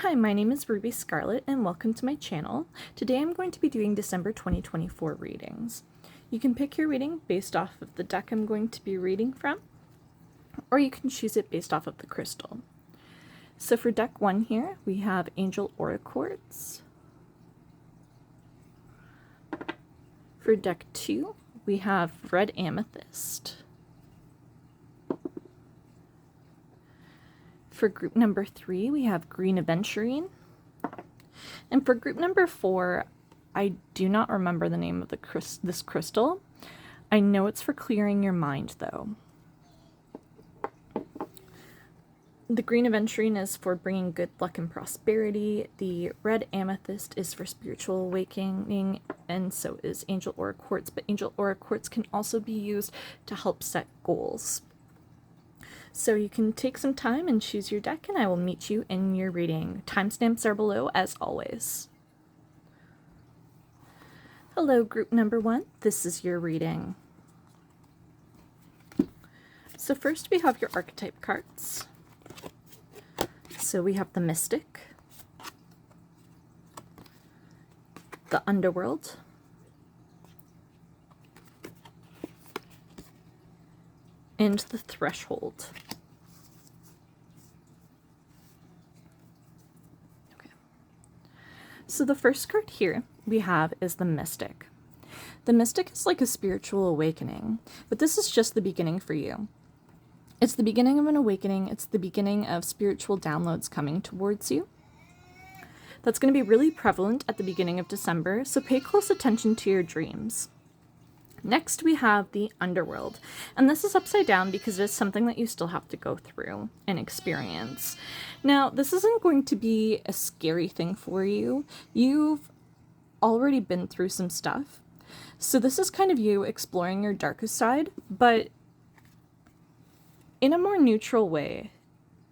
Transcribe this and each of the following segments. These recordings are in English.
Hi, my name is Ruby Scarlett and welcome to my channel. Today I'm going to be doing December 2024 readings. You can pick your reading based off of the deck I'm going to be reading from, or you can choose it based off of the crystal. So for deck 1 here, we have Angel Aura Quartz. For deck 2, we have Red Amethyst. For group number 3, we have Green Aventurine. And for group number 4, I do not remember the name of this crystal. I know it's for clearing your mind, though. The Green Aventurine is for bringing good luck and prosperity. The Red Amethyst is for spiritual awakening, and so is Angel Aura Quartz. But Angel Aura Quartz can also be used to help set goals. So you can take some time and choose your deck, and I will meet you in your reading. Timestamps are below, as always. Hello, group number 1. This is your reading. So first we have your archetype cards. So we have the Mystic, the Underworld, and the Threshold. Okay. So the first card here we have is the Mystic. The Mystic is like a spiritual awakening, but this is just the beginning for you. It's the beginning of an awakening. It's the beginning of spiritual downloads coming towards you. That's going to be really prevalent at the beginning of December, so pay close attention to your dreams. Next, we have the Underworld, and this is upside down because it is something that you still have to go through and experience. Now, this isn't going to be a scary thing for you. You've already been through some stuff, so this is kind of you exploring your darkest side, but in a more neutral way.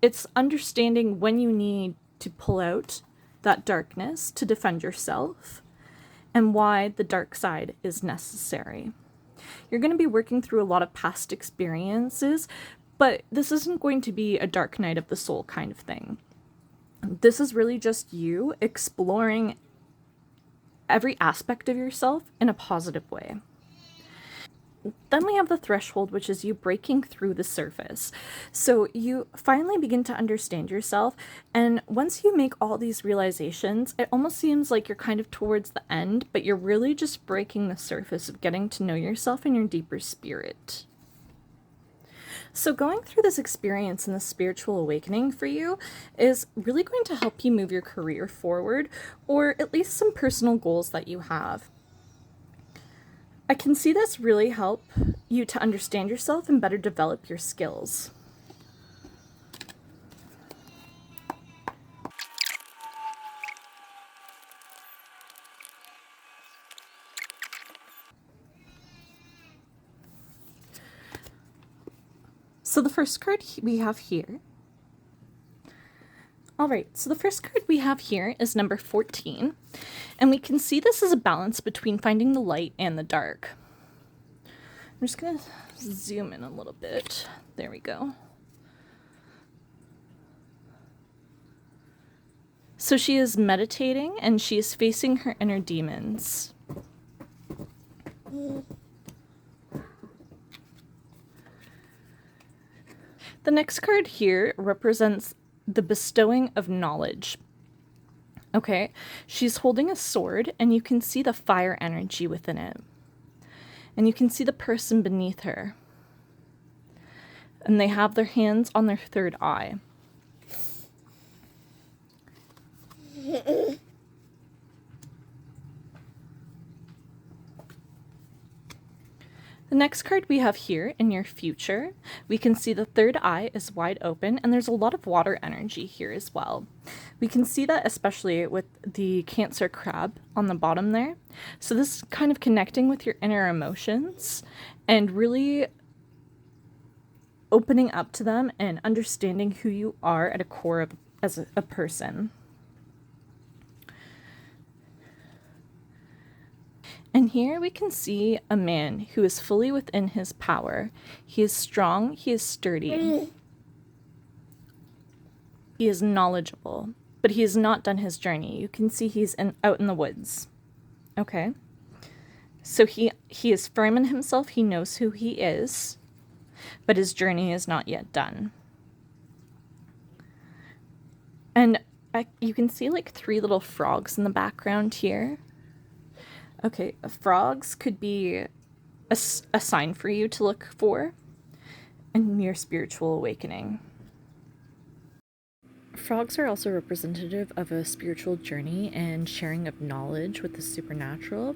It's understanding when you need to pull out that darkness to defend yourself and why the dark side is necessary. You're going to be working through a lot of past experiences, but this isn't going to be a dark night of the soul kind of thing. This is really just you exploring every aspect of yourself in a positive way. Then we have the Threshold, which is you breaking through the surface. So you finally begin to understand yourself, and once you make all these realizations, it almost seems like you're kind of towards the end, but you're really just breaking the surface of getting to know yourself and your deeper spirit. So going through this experience and this spiritual awakening for you is really going to help you move your career forward, or at least some personal goals that you have. I can see this really help you to understand yourself and better develop your skills. So the first card we have here. All right, so the first card we have here is number 14, and we can see this is a balance between finding the light and the dark. I'm just going to zoom in a little bit. There we go. So she is meditating, and she is facing her inner demons. The next card here represents the bestowing of knowledge. Okay, she's holding a sword, and you can see the fire energy within it. And you can see the person beneath her. And they have their hands on their third eye. The next card we have here in your future, we can see the third eye is wide open, and there's a lot of water energy here as well. We can see that especially with the Cancer crab on the bottom there. So this is kind of connecting with your inner emotions and really opening up to them and understanding who you are at a core of, as a person. And here we can see a man who is fully within his power. He is strong, he is sturdy, he is knowledgeable, but he has not done his journey. You can see he's out in the woods. Okay? So he is firm in himself. He knows who he is, but his journey is not yet done. And you can see like 3 little frogs in the background here. Okay, frogs could be a sign for you to look for in your spiritual awakening. Frogs are also representative of a spiritual journey and sharing of knowledge with the supernatural,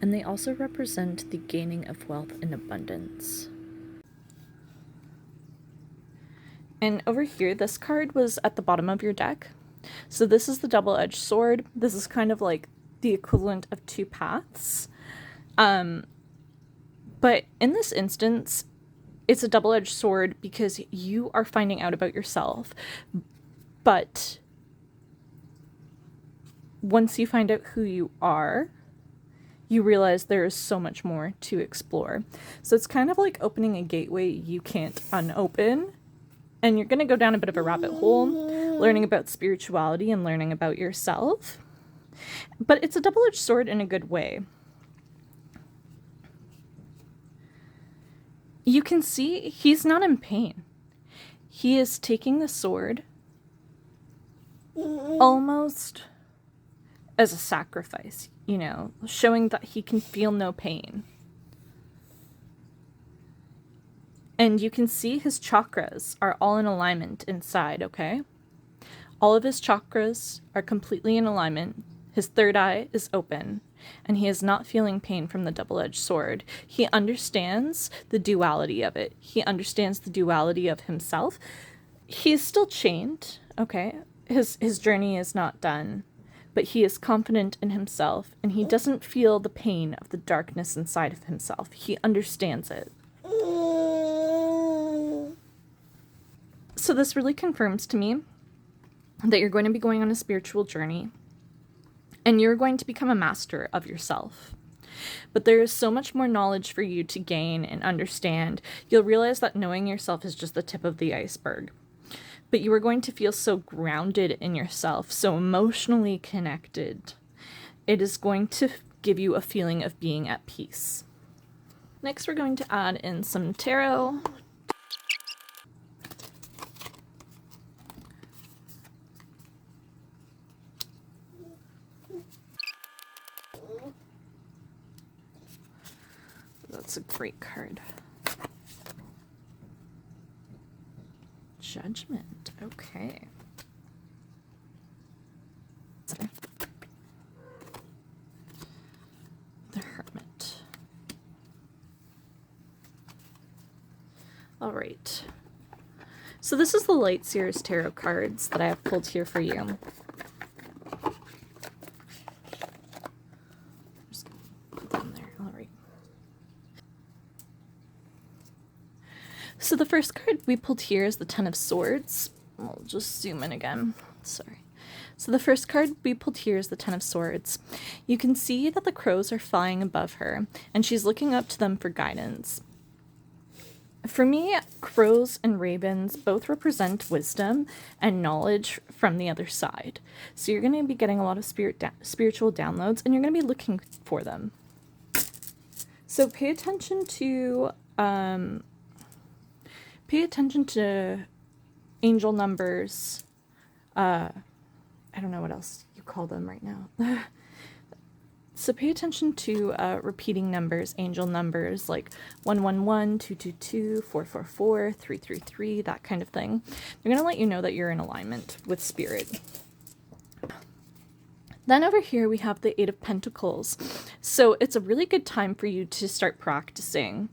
and they also represent the gaining of wealth and abundance. And over here, this card was at the bottom of your deck. So this is the double-edged sword. This is kind of like the equivalent of 2 paths. But in this instance, it's a double-edged sword because you are finding out about yourself. But once you find out who you are, you realize there is so much more to explore. So it's kind of like opening a gateway you can't unopen. And you're going to go down a bit of a rabbit hole, learning about spirituality and learning about yourself. But it's a double-edged sword in a good way. You can see he's not in pain. He is taking the sword almost as a sacrifice, you know, showing that he can feel no pain. And you can see his chakras are all in alignment inside, okay? All of his chakras are completely in alignment. His third eye is open, and he is not feeling pain from the double-edged sword. He understands the duality of it. He understands the duality of himself. He is still chained, okay? His journey is not done, but he is confident in himself, and he doesn't feel the pain of the darkness inside of himself. He understands it. So this really confirms to me that you're going to be going on a spiritual journey and you're going to become a master of yourself. But there is so much more knowledge for you to gain and understand. You'll realize that knowing yourself is just the tip of the iceberg. But you are going to feel so grounded in yourself, so emotionally connected. It is going to give you a feeling of being at peace. Next, we're going to add in some tarot. That's a great card. Judgment. Okay. The Hermit. All right. So this is the Lightseers Tarot cards that I have pulled here for you. Just put them there. All right. So the first card we pulled here is the Ten of Swords. I'll just zoom in again. Sorry. So the first card we pulled here is the Ten of Swords. You can see that the crows are flying above her, and she's looking up to them for guidance. For me, crows and ravens both represent wisdom and knowledge from the other side. So you're going to be getting a lot of spiritual downloads, and you're going to be looking for them. So pay attention to angel numbers. I don't know what else you call them right now. So pay attention to repeating numbers, angel numbers like 111, 222, 444, 333, that kind of thing. They're going to let you know that you're in alignment with spirit. Then over here we have the Eight of Pentacles. So it's a really good time for you to start practicing.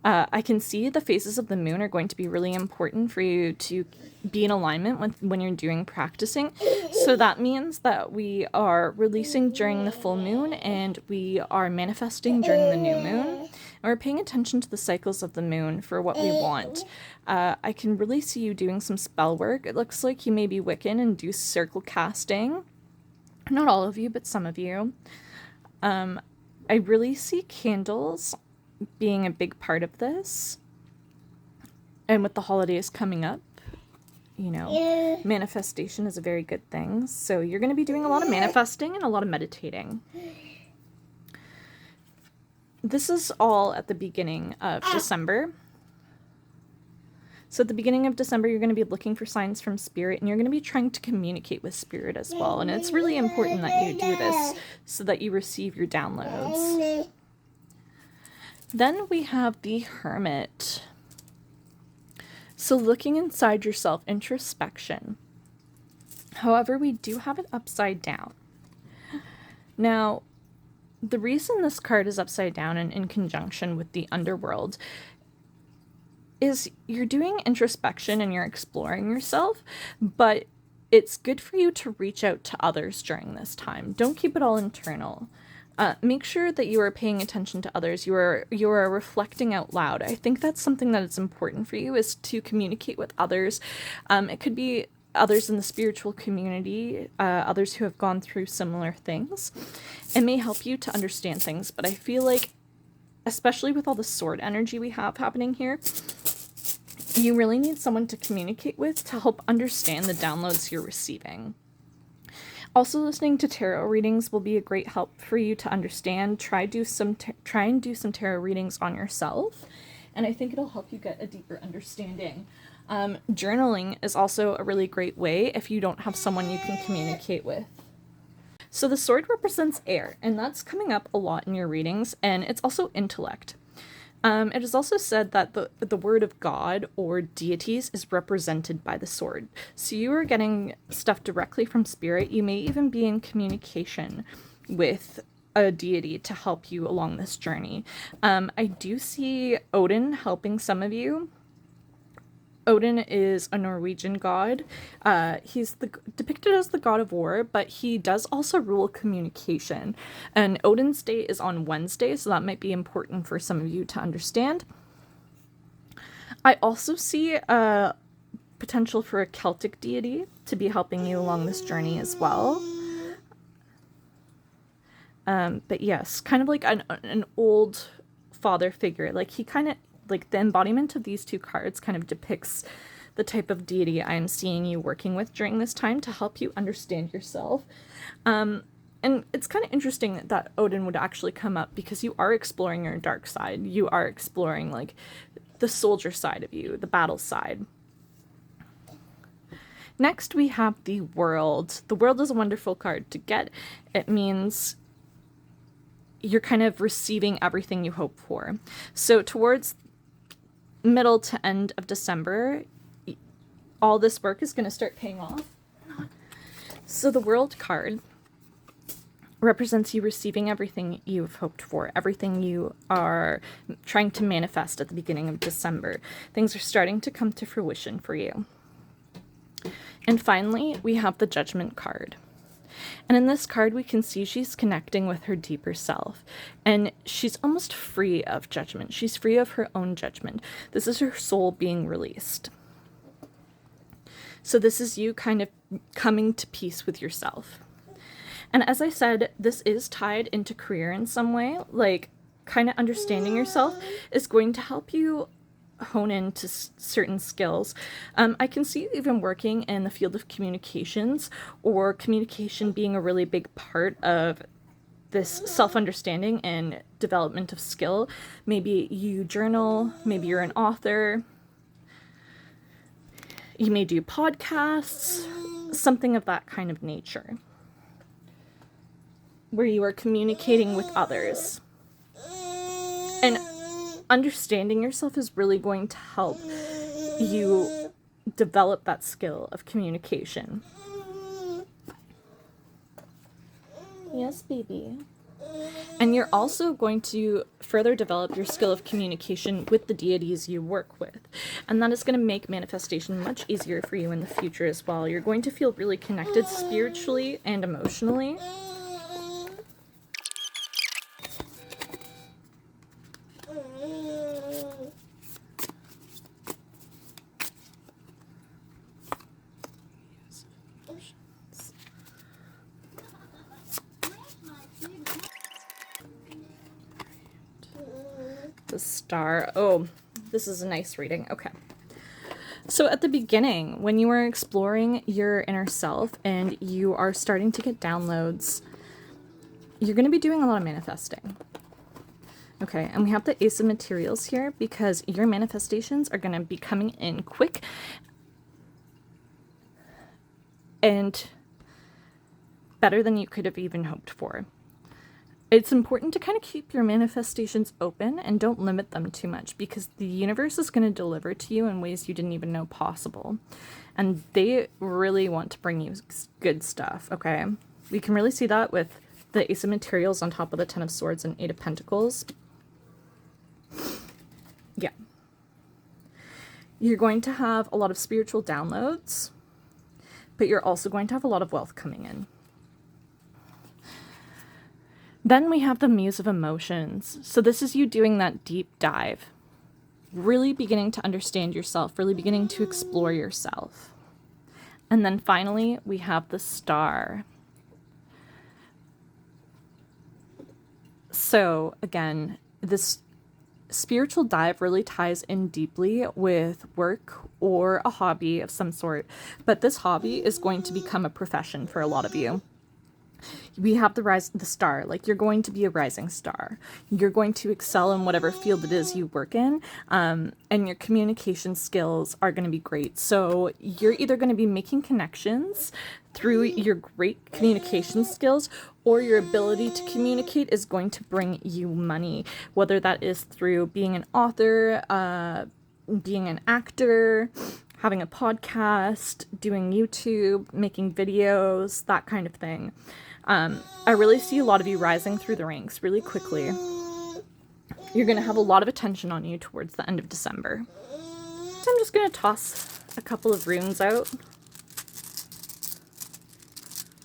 I can see the phases of the moon are going to be really important for you to be in alignment when you're doing practicing. So that means that we are releasing during the full moon and we are manifesting during the new moon. And we're paying attention to the cycles of the moon for what we want. I can really see you doing some spell work. It looks like you may be Wiccan and do circle casting. Not all of you, but some of you. I really see candles being a big part of this. And with the holidays coming up, you know, manifestation is a very good thing. So you're going to be doing a lot of manifesting and a lot of meditating. This is all at the beginning of December. So at the beginning of December, you're going to be looking for signs from Spirit, and you're going to be trying to communicate with Spirit as well. And it's really important that you do this so that you receive your downloads. Then we have the Hermit. So looking inside yourself, introspection. However, we do have it upside down. Now, the reason this card is upside down and in conjunction with the underworld is you're doing introspection and you're exploring yourself, but it's good for you to reach out to others during this time. Don't keep it all internal. Make sure that you are paying attention to others. You are reflecting out loud. I think that's something that is important for you, is to communicate with others. It could be others in the spiritual community, others who have gone through similar things. It may help you to understand things, but I feel like, especially with all the sword energy we have happening here, you really need someone to communicate with to help understand the downloads you're receiving. Also, listening to tarot readings will be a great help for you to understand. Try and do some tarot readings on yourself, and I think it'll help you get a deeper understanding. Journaling is also a really great way if you don't have someone you can communicate with. So the sword represents air, and that's coming up a lot in your readings, and it's also intellect. It is also said that the word of God or deities is represented by the sword. So you are getting stuff directly from Spirit. You may even be in communication with a deity to help you along this journey. I do see Odin helping some of you. Odin is a Norwegian god. He's depicted as the god of war, but he does also rule communication. And Odin's day is on Wednesday, so that might be important for some of you to understand. I also see potential for a Celtic deity to be helping you along this journey as well. But yes, kind of like an old father figure. Like he kind of, like the embodiment of these two cards kind of depicts the type of deity I'm seeing you working with during this time to help you understand yourself. And it's kind of interesting that Odin would actually come up, because you are exploring your dark side. You are exploring like the soldier side of you, the battle side. Next, we have the World. The World is a wonderful card to get. It means you're kind of receiving everything you hope for. So towards middle to end of December, all this work is going to start paying off. So the World card represents you receiving everything you've hoped for, everything you are trying to manifest at the beginning of December. Things are starting to come to fruition for you. And finally, we have the Judgment card. And in this card, we can see she's connecting with her deeper self. And she's almost free of judgment. She's free of her own judgment. This is her soul being released. So this is you kind of coming to peace with yourself. And as I said, this is tied into career in some way. Like, kind of understanding yourself is going to help you hone into certain skills. I can see you even working in the field of communications, or communication being a really big part of this self-understanding and development of skill. Maybe you journal, maybe you're an author, you may do podcasts, something of that kind of nature, where you are communicating with others. And understanding yourself is really going to help you develop that skill of communication. Yes, baby. And you're also going to further develop your skill of communication with the deities you work with. And that is going to make manifestation much easier for you in the future as well. You're going to feel really connected spiritually and emotionally. The Star. Oh, this is a nice reading. Okay. So at the beginning, when you are exploring your inner self and you are starting to get downloads, you're going to be doing a lot of manifesting. Okay, and we have the Ace of Materials here because your manifestations are going to be coming in quick and better than you could have even hoped for. It's important to kind of keep your manifestations open and don't limit them too much because the universe is going to deliver to you in ways you didn't even know possible. And they really want to bring you good stuff, okay? We can really see that with the Ace of Materials on top of the Ten of Swords and Eight of Pentacles. Yeah. You're going to have a lot of spiritual downloads, but you're also going to have a lot of wealth coming in. Then we have the Muse of Emotions. So this is you doing that deep dive, really beginning to understand yourself, really beginning to explore yourself. And then finally, we have the Star. So again, this spiritual dive really ties in deeply with work or a hobby of some sort. But this hobby is going to become a profession for a lot of you. We have the star, like you're going to be a rising star. You're going to excel in whatever field it is you work in, and your communication skills are going to be great. So you're either going to be making connections through your great communication skills, or your ability to communicate is going to bring you money, whether that is through being an author, being an actor, having a podcast, doing YouTube, making videos, that kind of thing. I really see a lot of you rising through the ranks really quickly. You're going to have a lot of attention on you towards the end of December. So I'm just going to toss a couple of runes out.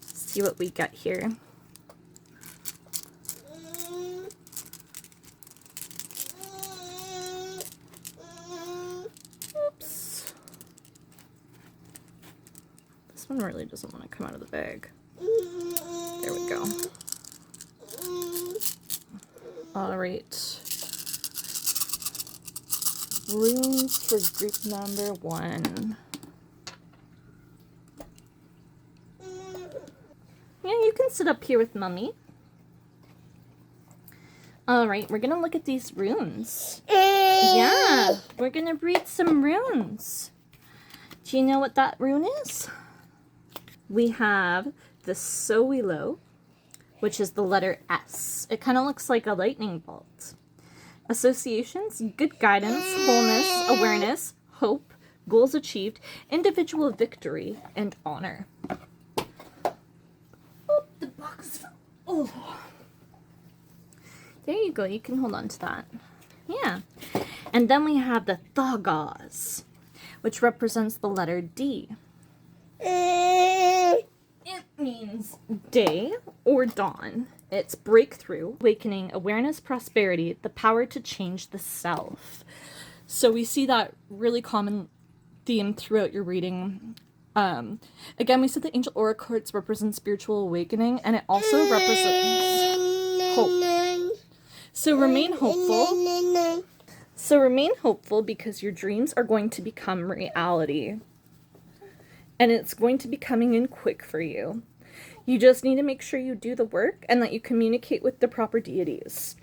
See what we get here. Oops. This one really doesn't want to come out of the bag. There we go. All right. Runes for group number 1. Yeah, you can sit up here with Mummy. All right, we're gonna look at these runes. Yeah, we're gonna read some runes. Do you know what that rune is? We have the Sowilo, which is the letter S. It kind of looks like a lightning bolt. Associations: good guidance, wholeness, awareness, hope, goals achieved, individual victory, and honor. Oh, the box fell. Oh. There you go. You can hold on to that. Yeah. And then we have the Thagaz, which represents the letter D. It means day or dawn. It's breakthrough, awakening, awareness, prosperity, the power to change the self. So we see that really common theme throughout your reading. Again, we said the Angel Aura cards represent spiritual awakening, and it also represents hope. So remain hopeful. So remain hopeful because your dreams are going to become reality. And it's going to be coming in quick for you. You just need to make sure you do the work and that you communicate with the proper deities.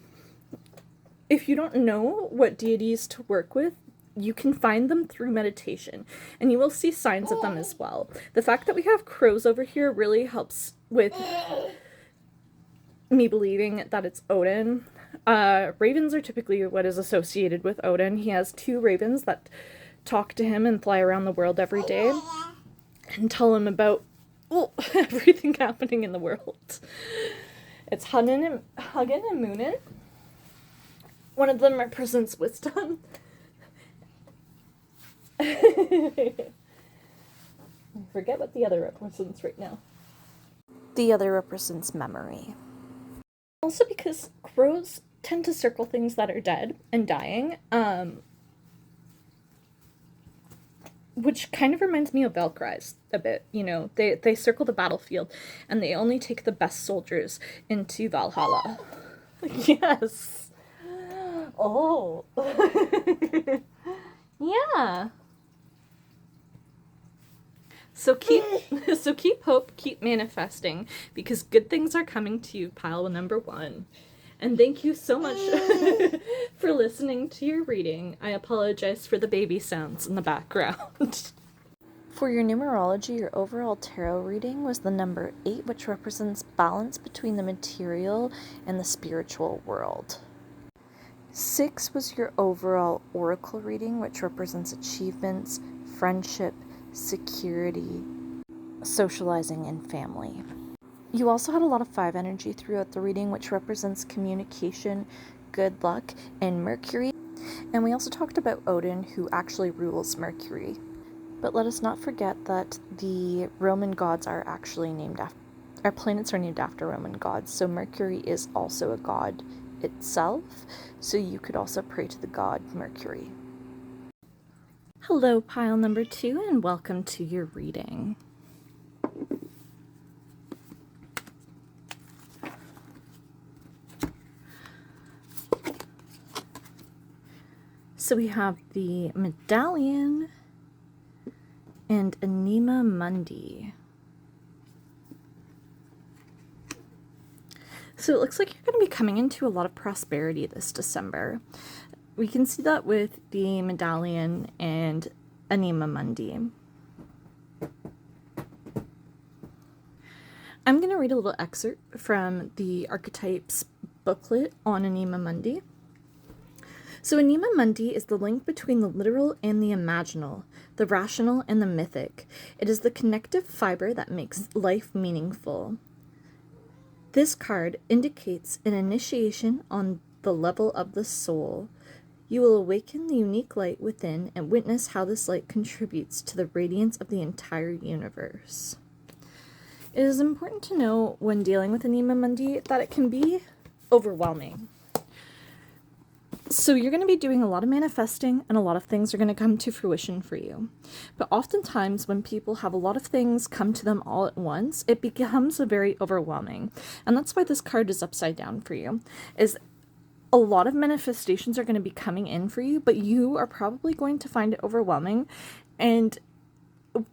If you don't know what deities to work with, you can find them through meditation, and you will see signs of them as well. The fact that we have crows over here really helps with me believing that it's Odin. Ravens are typically what is associated with Odin. He has 2 ravens that talk to him and fly around the world every day and tell him about everything happening in the world. It's Hugin and Munin. One of them represents wisdom. I forget what the other represents right now. The other represents memory. Also because crows tend to circle things that are dead and dying, which kind of reminds me of Valkyries a bit. You know, they circle the battlefield and they only take the best soldiers into Valhalla. Yes. Oh. Yeah. So keep so keep hope, keep manifesting, because good things are coming to you, pile number 1. And thank you so much for listening to your reading. I apologize for the baby sounds in the background. For your numerology, your overall tarot reading was the number 8, which represents balance between the material and the spiritual world. 6 was your overall oracle reading, which represents achievements, friendship, security, socializing, and family. You also had a lot of 5 energy throughout the reading, which represents communication, good luck, and Mercury. And we also talked about Odin, who actually rules Mercury. But let us not forget that the Roman gods are actually named after, our planets are named after Roman gods. So Mercury is also a god itself. So you could also pray to the god Mercury. Hello, pile number 2, and welcome to your reading. So we have the Medallion and Anima Mundi. So it looks like you're going to be coming into a lot of prosperity this December. We can see that with the Medallion and Anima Mundi. I'm going to read a little excerpt from the Archetypes booklet on Anima Mundi. So Anima Mundi is the link between the literal and the imaginal, the rational and the mythic. It is the connective fiber that makes life meaningful. This card indicates an initiation on the level of the soul. You will awaken the unique light within and witness how this light contributes to the radiance of the entire universe. It is important to know when dealing with Anima Mundi that it can be overwhelming. So you're going to be doing a lot of manifesting, and a lot of things are going to come to fruition for you. But oftentimes when people have a lot of things come to them all at once, it becomes very overwhelming. And that's why this card is upside down for you. Is a lot of manifestations are going to be coming in for you, but you are probably going to find it overwhelming. And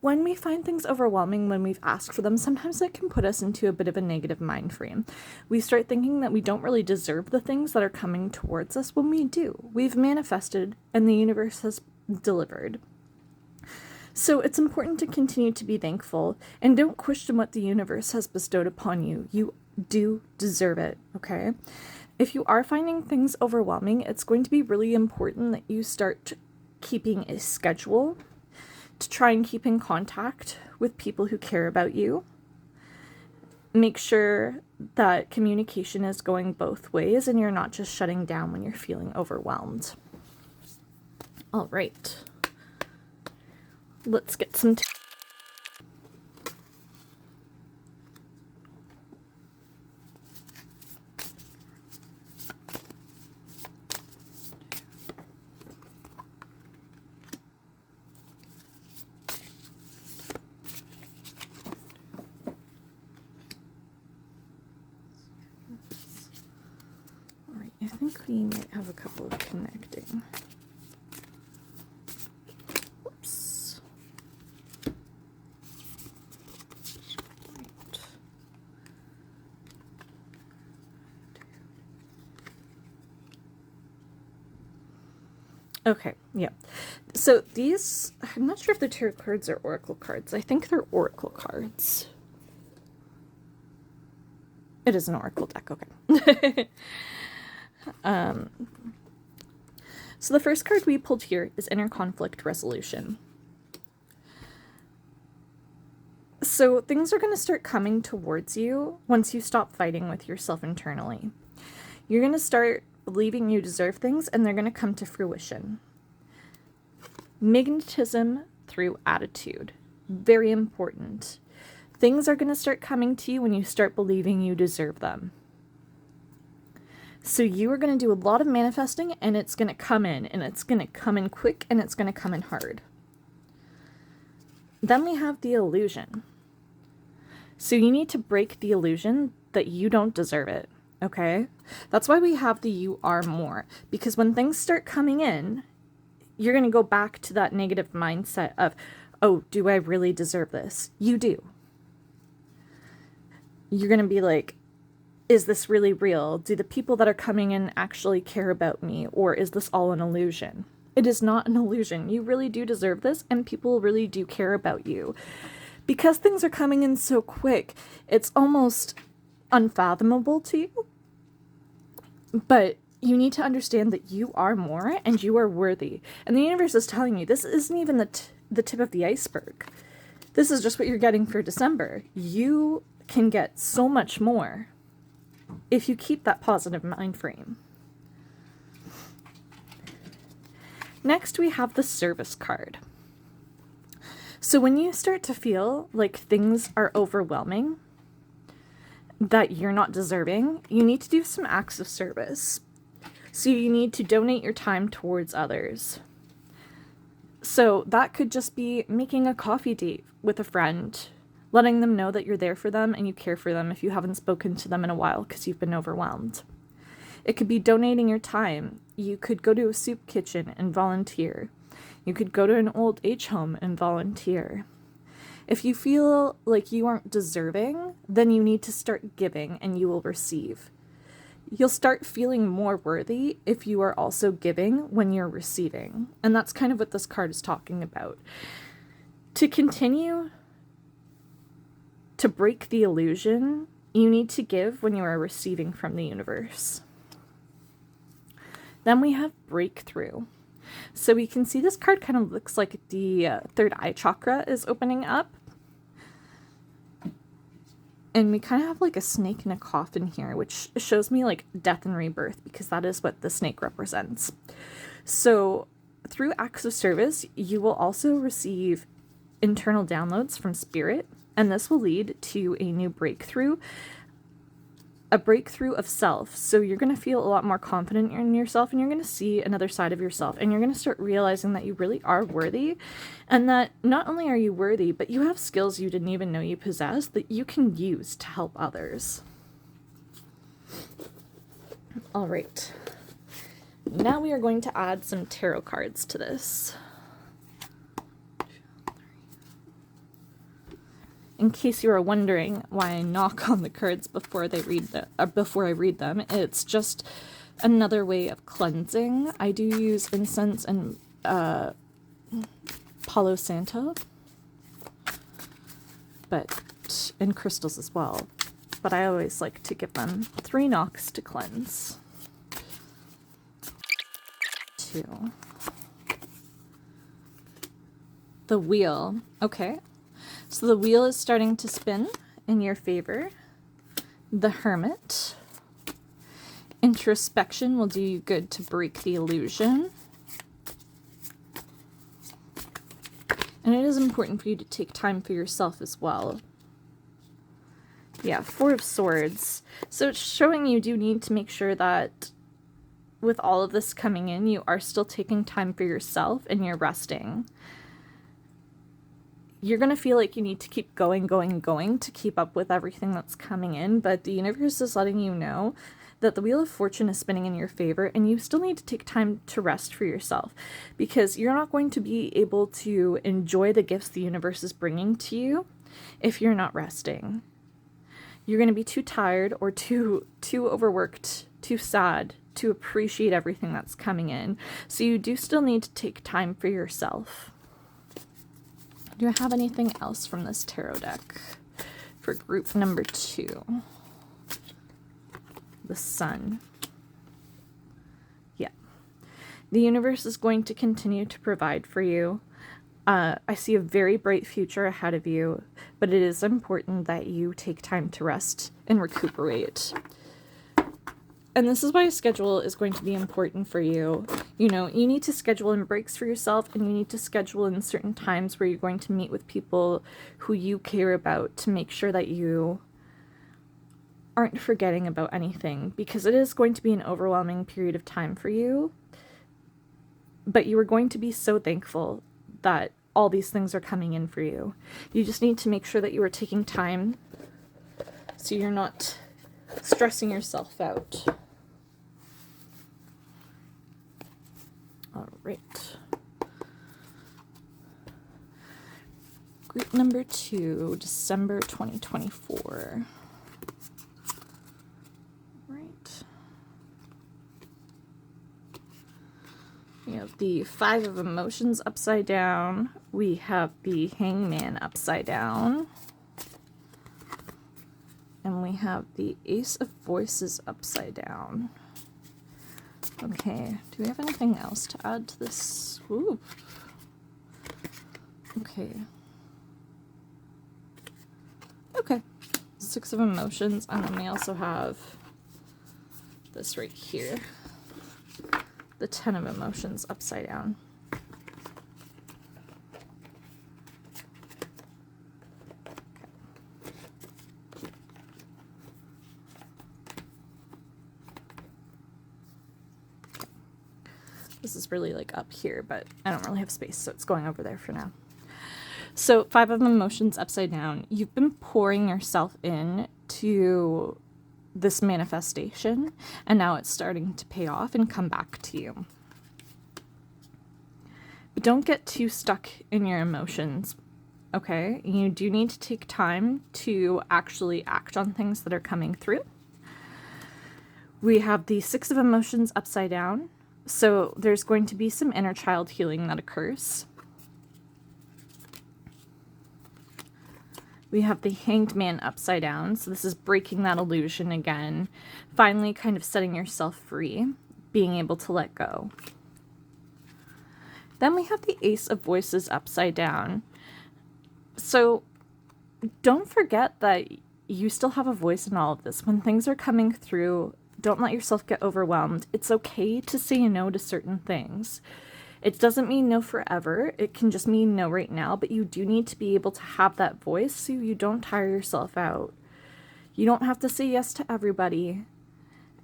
when we find things overwhelming when we've asked for them, sometimes it can put us into a bit of a negative mind frame. We start thinking that we don't really deserve the things that are coming towards us when we do. We've manifested and the universe has delivered. So it's important to continue to be thankful and don't question what the universe has bestowed upon you. You do deserve it, okay? If you are finding things overwhelming, it's going to be really important that you start keeping a schedule to try and keep in contact with people who care about you. Make sure that communication is going both ways and you're not just shutting down when you're feeling overwhelmed. All right. Let's get some I think we might have a couple of connecting. Whoops. Right. Okay, yeah. So these, I'm not sure if the tarot cards are oracle cards. I think they're oracle cards. It is an oracle deck, okay. So the first card we pulled here is Inner Conflict Resolution. So things are going to start coming towards you once you stop fighting with yourself internally. You're going to start believing you deserve things and they're going to come to fruition. Magnetism through attitude. Very important. Things are going to start coming to you when you start believing you deserve them. So you are going to do a lot of manifesting and it's going to come in, and it's going to come in quick, and it's going to come in hard. Then we have the illusion. So you need to break the illusion that you don't deserve it, okay? That's why we have the you are more, because when things start coming in, you're going to go back to that negative mindset of, oh, do I really deserve this? You do. You're going to be like, is this really real? Do the people that are coming in actually care about me? Or is this all an illusion? It is not an illusion. You really do deserve this, and people really do care about you. Because things are coming in so quick, it's almost unfathomable to you. But you need to understand that you are more and you are worthy. And the universe is telling you this isn't even the tip of the iceberg. This is just what you're getting for December. You can get so much more if you keep that positive mind frame. Next, we have the service card. So when you start to feel like things are overwhelming, that you're not deserving, you need to do some acts of service. So you need to donate your time towards others. So that could just be making a coffee date with a friend, letting them know that you're there for them and you care for them if you haven't spoken to them in a while because you've been overwhelmed. It could be donating your time. You could go to a soup kitchen and volunteer. You could go to an old age home and volunteer. If you feel like you aren't deserving, then you need to start giving and you will receive. You'll start feeling more worthy if you are also giving when you're receiving. And that's kind of what this card is talking about. To continue to break the illusion, you need to give when you are receiving from the universe. Then we have breakthrough. So we can see this card kind of looks like the third eye chakra is opening up. And we kind of have like a snake in a coffin here, which shows me like death and rebirth, because that is what the snake represents. So through acts of service, you will also receive internal downloads from spirit, and this will lead to a new breakthrough, a breakthrough of self. So you're going to feel a lot more confident in yourself, and you're going to see another side of yourself, and you're going to start realizing that you really are worthy, and that not only are you worthy, but you have skills you didn't even know you possess that you can use to help others. All right. Now we are going to add some tarot cards to this. In case you are wondering why I knock on the cards before I read them, it's just another way of cleansing. I do use incense and Palo Santo, and crystals as well. But I always like to give them 3 knocks to cleanse. 2. The wheel. Okay. So the wheel is starting to spin in your favor. The Hermit. Introspection will do you good to break the illusion. And it is important for you to take time for yourself as well. Yeah, 4 of Swords. So it's showing you do need to make sure that with all of this coming in, you are still taking time for yourself and you're resting. You're going to feel like you need to keep going to keep up with everything that's coming in, but the universe is letting you know that the Wheel of Fortune is spinning in your favor, and you still need to take time to rest for yourself, because you're not going to be able to enjoy the gifts the universe is bringing to you if you're not resting. You're going to be too tired or too overworked, too sad to appreciate everything that's coming in. So you do still need to take time for yourself. Do I have anything else from this tarot deck for group number 2? The Sun. Yeah. The universe is going to continue to provide for you. I see a very bright future ahead of you, but it is important that you take time to rest and recuperate. And this is why a schedule is going to be important for you. You know, you need to schedule in breaks for yourself, and you need to schedule in certain times where you're going to meet with people who you care about to make sure that you aren't forgetting about anything, because it is going to be an overwhelming period of time for you. But you are going to be so thankful that all these things are coming in for you. You just need to make sure that you are taking time so you're not stressing yourself out. All right. Reading number 2, December 2024. Right. We have the Five of Emotions upside down. We have the Hangman upside down. And we have the Ace of Voices upside down. Okay, do we have anything else to add to this? Ooh. Okay. Okay. Six of Emotions, and then we also have this right here. The Ten of Emotions upside down. This is really like up here, but I don't really have space, so it's going over there for now. So Five of Emotions upside down. You've been pouring yourself in to this manifestation, and now it's starting to pay off and come back to you. But don't get too stuck in your emotions, okay? You do need to take time to actually act on things that are coming through. We have the Six of Emotions upside down. So there's going to be some inner child healing that occurs. We have the Hanged Man upside down. So this is breaking that illusion again. Finally kind of setting yourself free, being able to let go. Then we have the Ace of Voices upside down. So don't forget that you still have a voice in all of this. When things are coming through, don't let yourself get overwhelmed. It's okay to say no to certain things. It doesn't mean no forever. It can just mean no right now, but you do need to be able to have that voice so you don't tire yourself out. You don't have to say yes to everybody,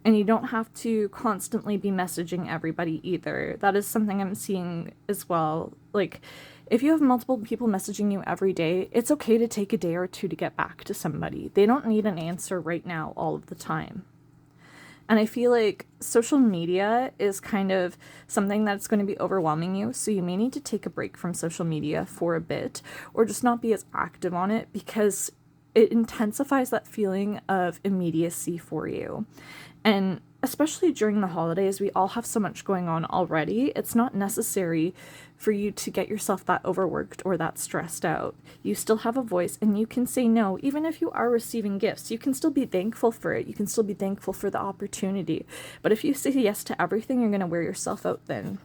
and you don't have to constantly be messaging everybody either. That is something I'm seeing as well. Like, if you have multiple people messaging you every day, it's okay to take a day or two to get back to somebody. They don't need an answer right now all of the time. And I feel like social media is kind of something that's going to be overwhelming you. So you may need to take a break from social media for a bit, or just not be as active on it, because it intensifies that feeling of immediacy for you. And especially during the holidays, we all have so much going on already. It's not necessary for you to get yourself that overworked or that stressed out. You still have a voice, and you can say no. Even if you are receiving gifts, you can still be thankful for it. You can still be thankful for the opportunity. But if you say yes to everything, you're going to wear yourself out then.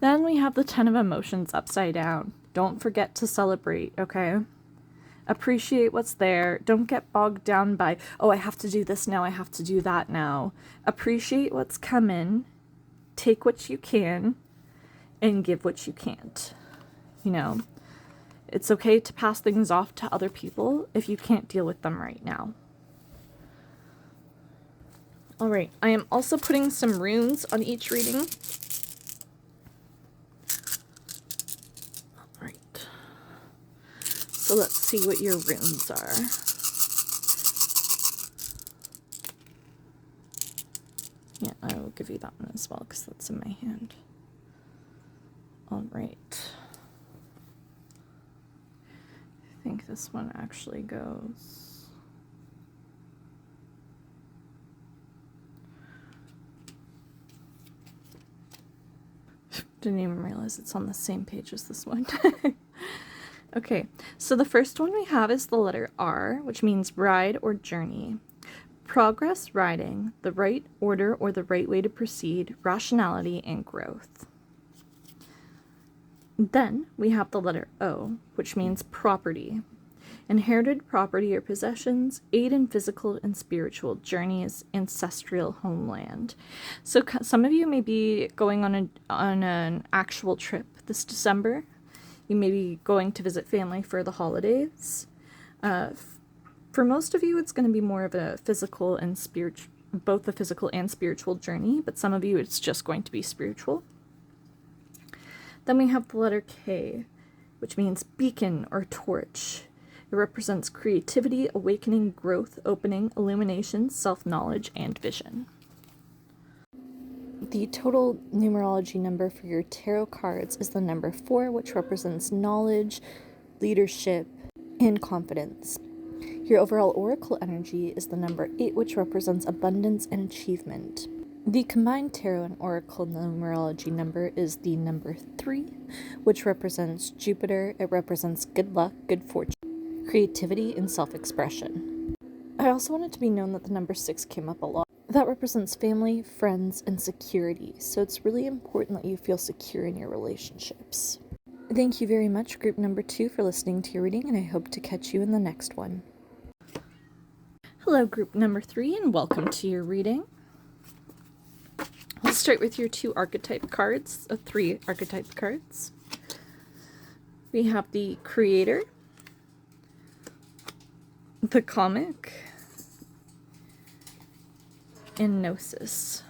Then we have the Ten of Emotions upside down. Don't forget to celebrate, okay? Appreciate what's there. Don't get bogged down by, oh, I have to do this now, I have to do that now. Appreciate what's coming. Take what you can and give what you can't. You know, it's okay to pass things off to other people if you can't deal with them right now. All right, I am also putting some runes on each reading. All right. So let's see what your runes are. Yeah, I will give you that one as well, because that's in my hand. All right. I think this one actually goes... Didn't even realize it's on the same page as this one. Okay, so the first one we have is the letter R, which means ride or journey. Progress, riding, the right order or the right way to proceed, rationality, and growth. Then we have the letter O, which means property. Inherited property or possessions, aid in physical and spiritual journeys, ancestral homeland. So some of you may be going on an actual trip this December. You may be going to visit family for the holidays. For most of you, it's going to be more of a physical and spiritual, both the physical and spiritual journey, but some of you, it's just going to be spiritual. Then we have the letter K, which means beacon or torch. It represents creativity, awakening, growth, opening, illumination, self-knowledge, and vision. The total numerology number for your tarot cards is the number 4, which represents knowledge, leadership, and confidence. Your overall oracle energy is the number 8, which represents abundance and achievement. The combined tarot and oracle numerology number is the number 3, which represents Jupiter. It represents good luck, good fortune, creativity, and self-expression. I also want it to be known that the number 6 came up a lot. That represents family, friends, and security, so it's really important that you feel secure in your relationships. Thank you very much, group number 2, for listening to your reading, and I hope to catch you in the next one. Hello, group number 3, and welcome to your reading. Let's start with your 2 archetype cards, 3 archetype cards. We have the Creator, the Comic, and Gnosis.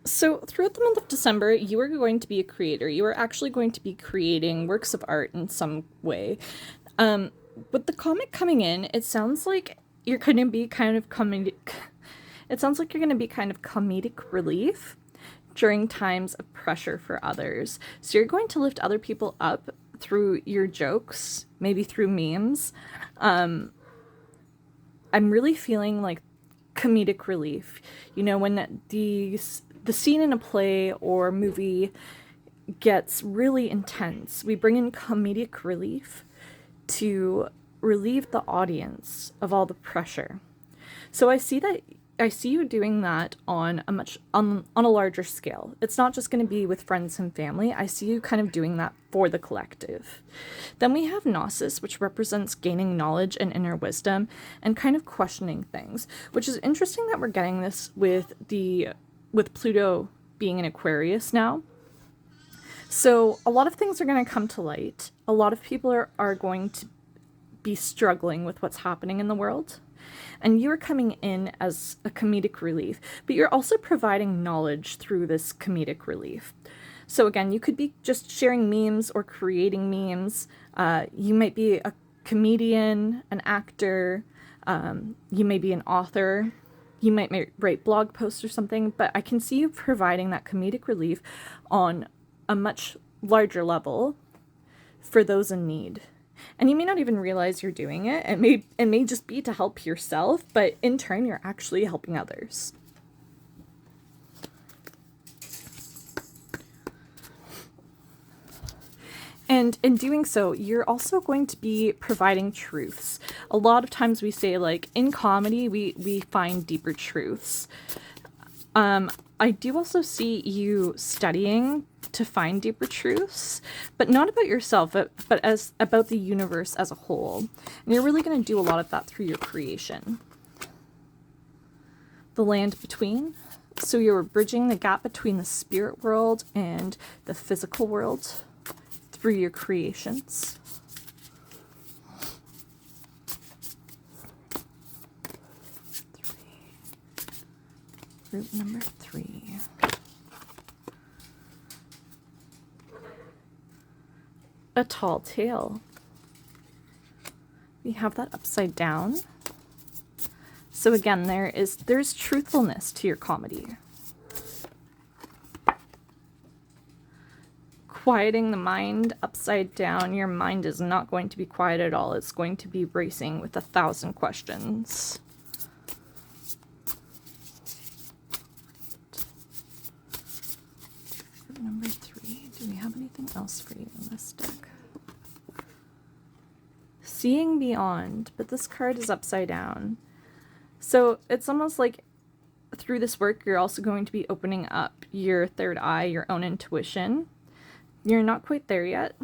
So throughout the month of December, you are going to be a creator. You are actually going to be creating works of art in some way. With the comic coming in, it sounds like you're going to be kind of comedic relief during times of pressure for others. So you're going to lift other people up through your jokes, maybe through memes. I'm really feeling like comedic relief. You know, when the scene in a play or movie gets really intense, we bring in comedic relief to relieve the audience of all the pressure. So I see you doing that on a larger scale. It's not just going to be with friends and family. I see you kind of doing that for the collective. Then we have Gnosis, which represents gaining knowledge and inner wisdom and kind of questioning things, which is interesting that we're getting this with Pluto being in Aquarius now. So a lot of things are going to come to light. A lot of people are going to be struggling with what's happening in the world. And you're coming in as a comedic relief, but you're also providing knowledge through this comedic relief. So again, you could be just sharing memes or creating memes. You might be a comedian, an actor, you may be an author. You might write blog posts or something, but I can see you providing that comedic relief on a much larger level for those in need. And you may not even realize you're doing it. It may just be to help yourself, but in turn, you're actually helping others. And in doing so, you're also going to be providing truths. A lot of times we say, like, in comedy, we find deeper truths. I do also see you studying to find deeper truths, but not about yourself, but as about the universe as a whole. And you're really going to do a lot of that through your creation. The land between. So you're bridging the gap between the spirit world and the physical world through your creations. Group number 3. A tall tale. We have that upside down. So again, there's truthfulness to your comedy. Quieting the mind upside down. Your mind is not going to be quiet at all. It's going to be racing with 1,000 questions. Number 3. Do we have anything else for you in this deck? Seeing beyond, but this card is upside down. So it's almost like through this work, you're also going to be opening up your third eye, your own intuition. You're not quite there yet,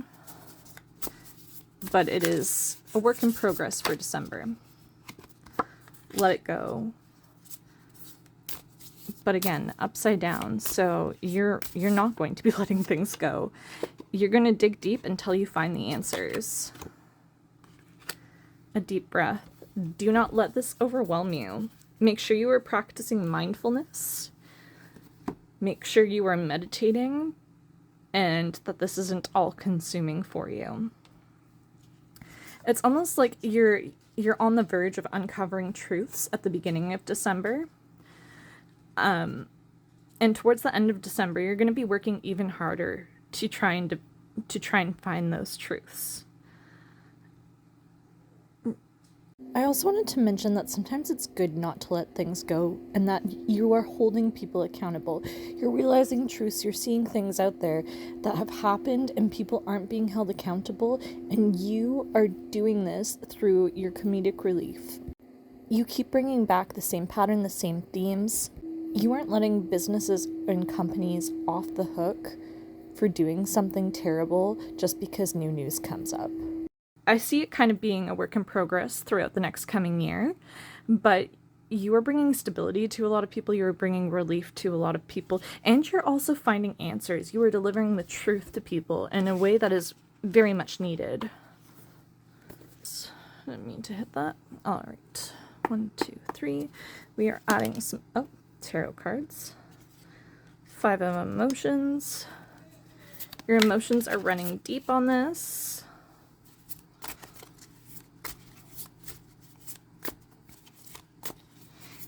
but it is a work in progress for December. Let it go. But again, upside down, so you're not going to be letting things go. You're going to dig deep until you find the answers. A deep breath. Do not let this overwhelm you. Make sure you are practicing mindfulness. Make sure you are meditating, and that this isn't all consuming for you. It's almost like you're on the verge of uncovering truths at the beginning of December. And towards the end of December, you're going to be working even harder to try and find those truths. I also wanted to mention that sometimes it's good not to let things go, and that you are holding people accountable. You're realizing truths, you're seeing things out there that have happened and people aren't being held accountable, and you are doing this through your comedic relief. You keep bringing back the same pattern, the same themes. You aren't letting businesses and companies off the hook for doing something terrible just because new news comes up. I see it kind of being a work in progress throughout the next coming year, but you are bringing stability to a lot of people, you are bringing relief to a lot of people, and you're also finding answers. You are delivering the truth to people in a way that is very much needed. I didn't mean to hit that. All right. 1, 2, 3. We are adding some tarot cards. 5 of emotions. Your emotions are running deep on this.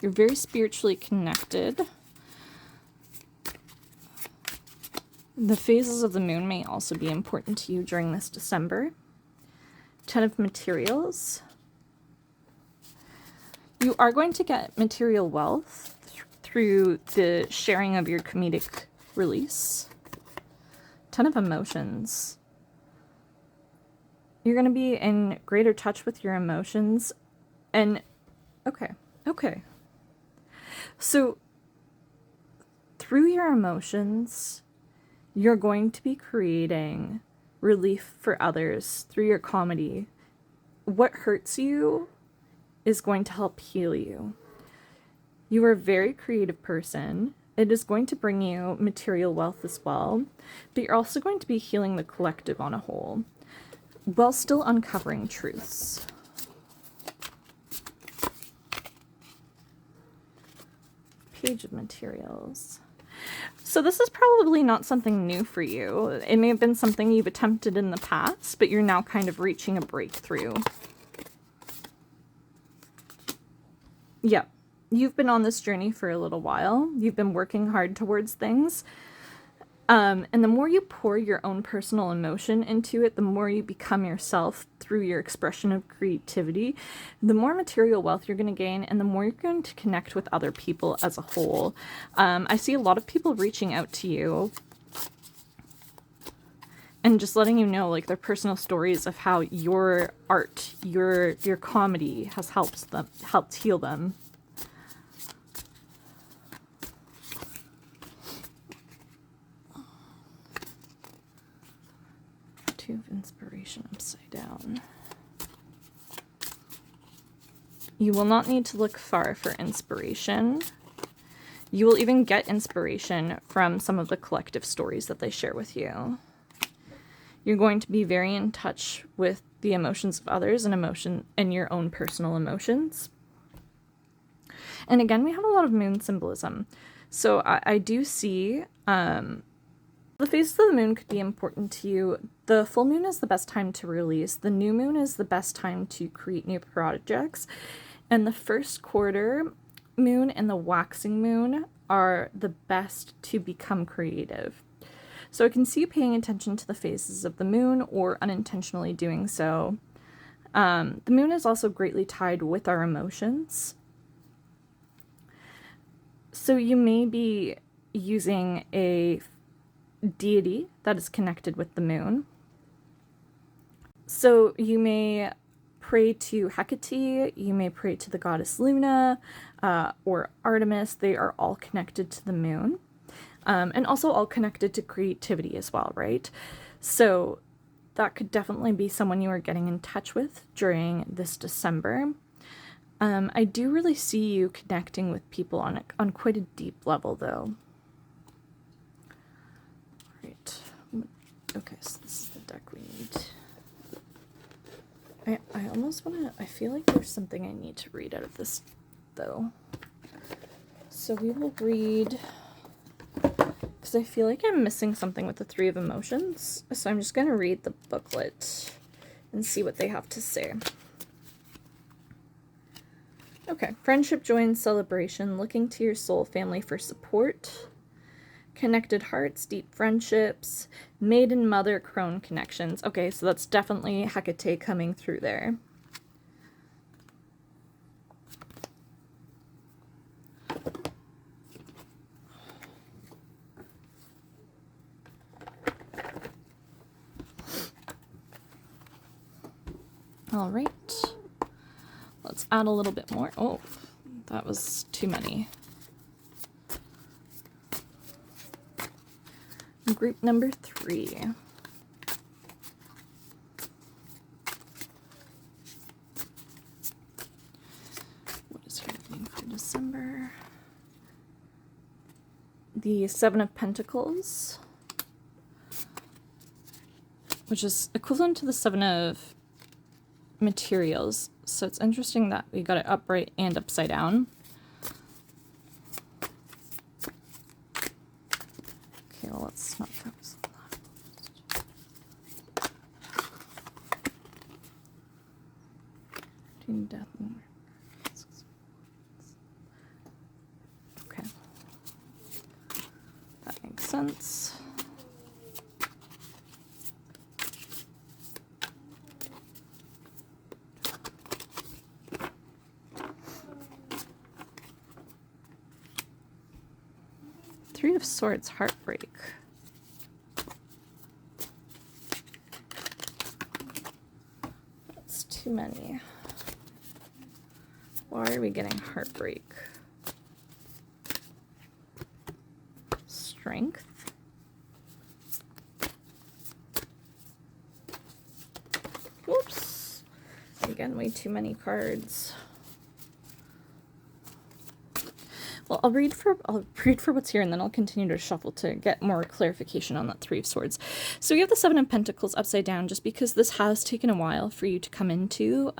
You're very spiritually connected. The phases of the moon may also be important to you during this December. 10 of materials. You are going to get material wealth through the sharing of your comedic release. 10 of emotions. You're going to be in greater touch with your emotions. And, okay. So, through your emotions, you're going to be creating relief for others through your comedy. What hurts you is going to help heal you. You are a very creative person. It is going to bring you material wealth as well, but you're also going to be healing the collective on a whole, while still uncovering truths. Page of materials. So this is probably not something new for you. It may have been something you've attempted in the past, but you're now kind of reaching a breakthrough. Yep. You've been on this journey for a little while. You've been working hard towards things. And the more you pour your own personal emotion into it, the more you become yourself through your expression of creativity, the more material wealth you're going to gain, and the more you're going to connect with other people as a whole. I see a lot of people reaching out to you and just letting you know, like, their personal stories of how your art, your comedy has helped heal them. Two of inspiration upside down. You will not need to look far for inspiration. You will even get inspiration from some of the collective stories that they share with you. You're going to be very in touch with the emotions of others and your own personal emotions. And again, we have a lot of moon symbolism. So I do see the phases of the moon could be important to you. The full moon is the best time to release. The new moon is the best time to create new projects. And the first quarter moon and the waxing moon are the best to become creative. So I can see you paying attention to the phases of the moon or unintentionally doing so. The moon is also greatly tied with our emotions. So you may be using a deity that is connected with the moon. So you may pray to Hecate, you may pray to the goddess Luna, or Artemis. They are all connected to the moon. And also all connected to creativity as well, right? So that could definitely be someone you are getting in touch with during this December. I do really see you connecting with people on quite a deep level, though. Right. Okay, so this is the deck we need. I almost want to... I feel like there's something I need to read out of this, though. So we will read... because I feel like I'm missing something with the Three of Emotions. So I'm just going to read the booklet and see what they have to say. Okay, friendship, joy, and celebration, looking to your soul family for support, connected hearts, deep friendships, maiden mother crone connections. Okay, so that's definitely Hecate coming through there. All right, let's add a little bit more. Oh, that was too many. Group number 3. What is happening for December? The 7 of Pentacles, which is equivalent to the 7 of Materials. So it's interesting that we got it upright and upside down. Okay, well, let's not focus on that. Between death and... Okay. That makes sense. Three of Swords, heartbreak. That's too many. Why are we getting heartbreak? Strength. Whoops. Again, way too many cards. Well, I'll read for what's here, and then I'll continue to shuffle to get more clarification on that 3 of Swords. So we have the 7 of Pentacles upside down, just because this has taken a while for you to come into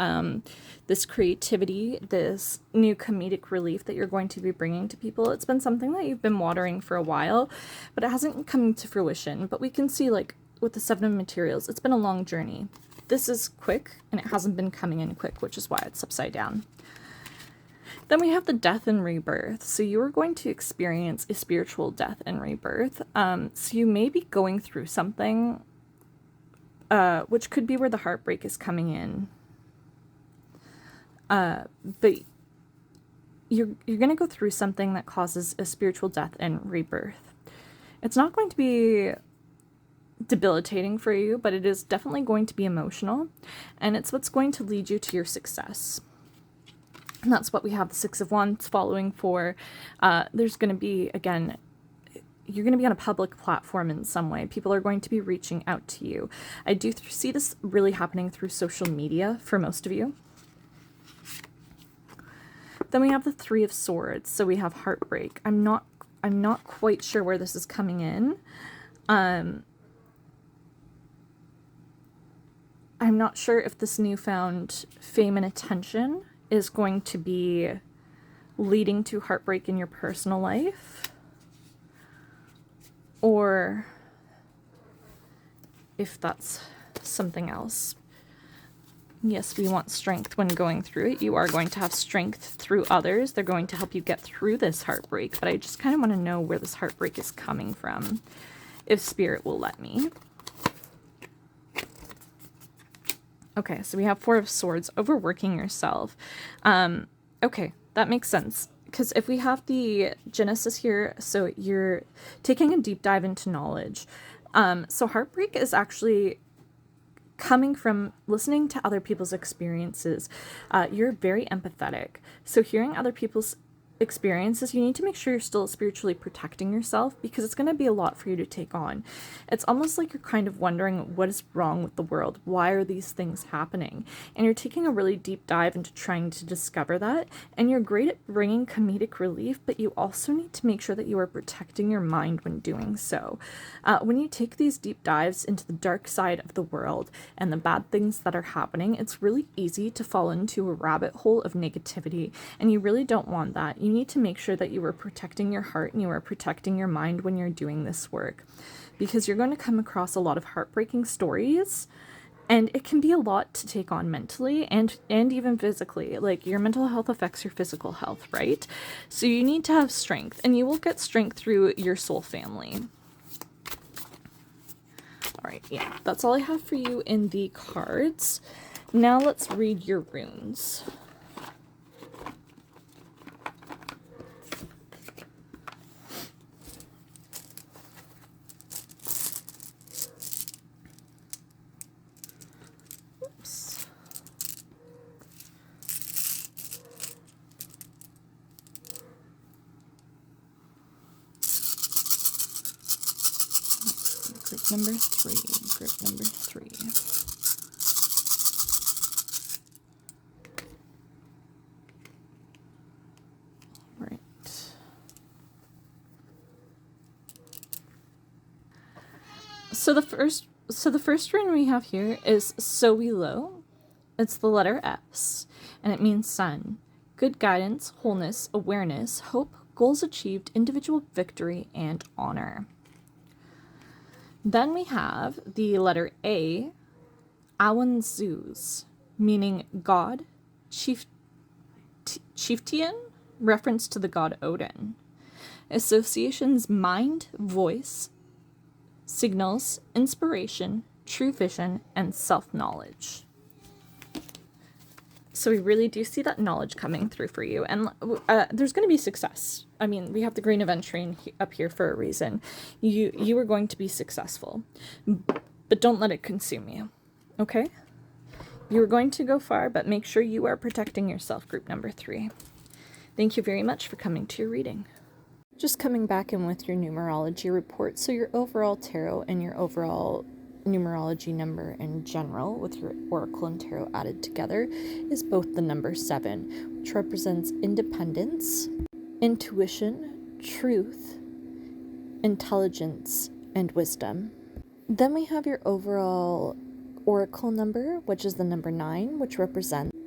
this creativity, this new comedic relief that you're going to be bringing to people. It's been something that you've been watering for a while, but it hasn't come to fruition. But we can see, like, with the 7 of Materials, it's been a long journey. This is quick, and it hasn't been coming in quick, which is why it's upside down. Then we have the death and rebirth. So you are going to experience a spiritual death and rebirth. So you may be going through something, which could be where the heartbreak is coming in. But you're going to go through something that causes a spiritual death and rebirth. It's not going to be debilitating for you, but it is definitely going to be emotional. And it's what's going to lead you to your success. And that's what we have the 6 of Wands following for. There's going to be, again, you're going to be on a public platform in some way. People are going to be reaching out to you. I do see this really happening through social media for most of you. Then we have the 3 of Swords. So we have heartbreak. I'm not quite sure where this is coming in. I'm not sure if this newfound fame and attention is going to be leading to heartbreak in your personal life, or if that's something else. Yes, we want strength when going through it. You are going to have strength through others. They're going to help you get through this heartbreak, but I just kind of want to know where this heartbreak is coming from, if Spirit will let me. Okay, so we have 4 of Swords, overworking yourself. Okay, that makes sense. Because if we have the Genesis here, so you're taking a deep dive into knowledge. So heartbreak is actually coming from listening to other people's experiences. You're very empathetic. So hearing other people's experiences, you need to make sure you're still spiritually protecting yourself, because it's going to be a lot for you to take on. It's almost like you're kind of wondering what is wrong with the world. Why are these things happening? And you're taking a really deep dive into trying to discover that. And you're great at bringing comedic relief, but you also need to make sure that you are protecting your mind when doing so. When you take these deep dives into the dark side of the world and the bad things that are happening, it's really easy to fall into a rabbit hole of negativity, and you really don't want that. You need to make sure that you are protecting your heart and you are protecting your mind when you're doing this work, because you're going to come across a lot of heartbreaking stories, And it can be a lot to take on mentally and even physically. Like, your mental health affects your physical health, right? So you need to have strength, and you will get strength through your soul family. All right, yeah, that's all I have for you in the cards. Now let's read your runes. Oops. Group number 3, group number 3. Right. So the first rune we have here is Sowilo. It's the letter S, and it means sun. Good guidance, wholeness, awareness, hope, goals achieved, individual victory, and honor. Then we have the letter A, Awanzuz, meaning God, chieftain, reference to the god Odin. Associations mind, voice, signals, inspiration, true vision, and self-knowledge. So we really do see that knowledge coming through for you. And there's going to be success. I mean, we have the Green Aventurine up here for a reason. You are going to be successful. But don't let it consume you. Okay? You are going to go far, but make sure you are protecting yourself, group number 3. Thank you very much for coming to your reading. Just coming back in with your numerology report. So your overall tarot and your overall numerology number in general, with your oracle and tarot added together, is both the number 7, which represents independence, intuition, truth, intelligence, and wisdom. Then we have your overall oracle number, which is the number 9, which represents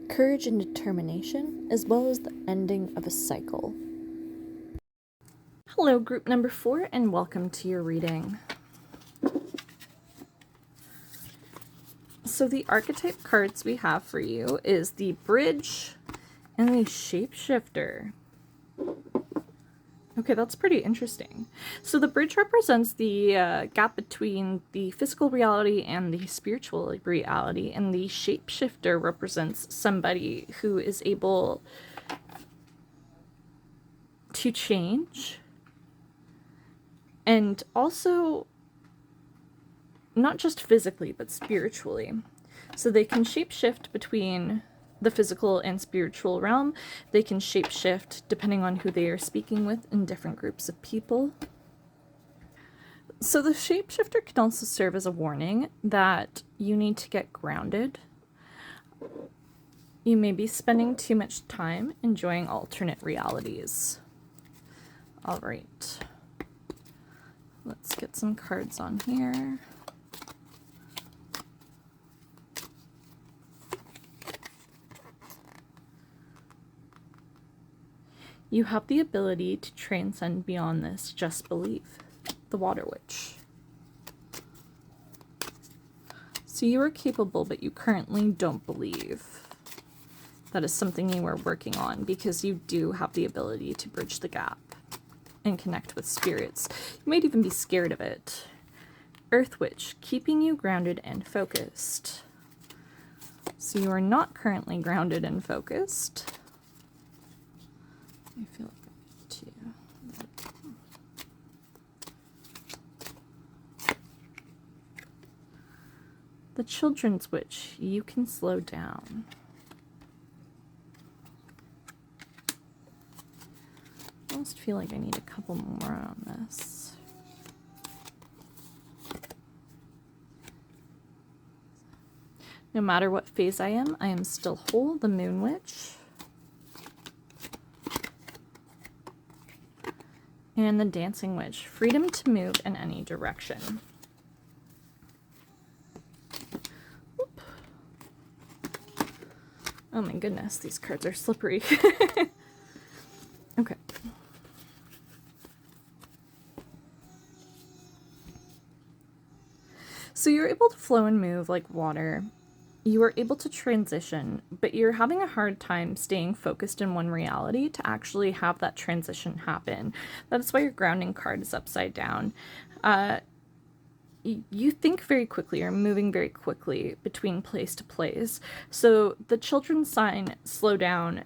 courage and determination, as well as the ending of a cycle. Hello, group number 4, and welcome to your reading. So the archetype cards we have for you is the Bridge and the Shapeshifter. Okay, that's pretty interesting. So the Bridge represents the gap between the physical reality and the spiritual reality, and the Shapeshifter represents somebody who is able to change, and also not just physically, but spiritually. So they can shapeshift between the physical and spiritual realm. They can shapeshift depending on who they are speaking with in different groups of people. So the shapeshifter can also serve as a warning that you need to get grounded. You may be spending too much time enjoying alternate realities. All right. Let's get some cards on here. You have the ability to transcend beyond this just belief. The Water Witch. So you are capable, but you currently don't believe. That is something you are working on, because you do have the ability to bridge the gap and connect with spirits. You might even be scared of it. Earth Witch, keeping you grounded and focused. So you are not currently grounded and focused. I feel like too. The Children's Witch, you can slow down. I almost feel like I need a couple more on this. No matter what phase I am still whole. The Moon Witch. And the Dancing Witch, freedom to move in any direction. Whoop. Oh my goodness, these cards are slippery. Okay. So you're able to flow and move like water. You are able to transition, but you're having a hard time staying focused in one reality to actually have that transition happen. That's why your grounding card is upside down. You think very quickly, you're moving very quickly between place to place. So the children's sign, slow down.